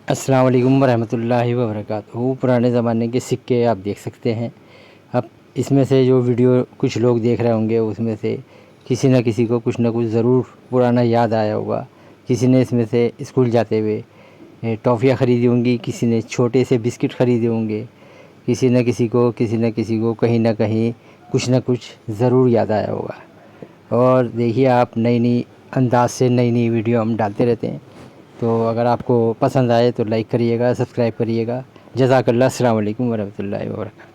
अस्सलाम वालेकुम रहमतुल्लाहि व बरकातहू। पुराने ज़माने के सिक्के आप देख सकते हैं। अब इसमें से जो वीडियो कुछ लोग देख रहे होंगे, उसमें से किसी न किसी को कुछ न कुछ ज़रूर पुराना याद आया होगा। किसी ने इसमें से स्कूल जाते हुए टॉफ़ियाँ ख़रीदी होंगी, किसी ने छोटे से बिस्किट ख़रीदे होंगे, किसी न किसी को कहीं न कहीं कुछ न कुछ ज़रूर याद आया होगा। और देखिए आप, नई नई अंदाज़ से नई नई वीडियो हम डालते रहते हैं। तो अगर आपको पसंद आए तो लाइक करिएगा, सब्सक्राइब करिएगा। जज़ाकल्लाह। अस्सलाम वालेकुम व रहमतुल्लाहि व बरकातहू।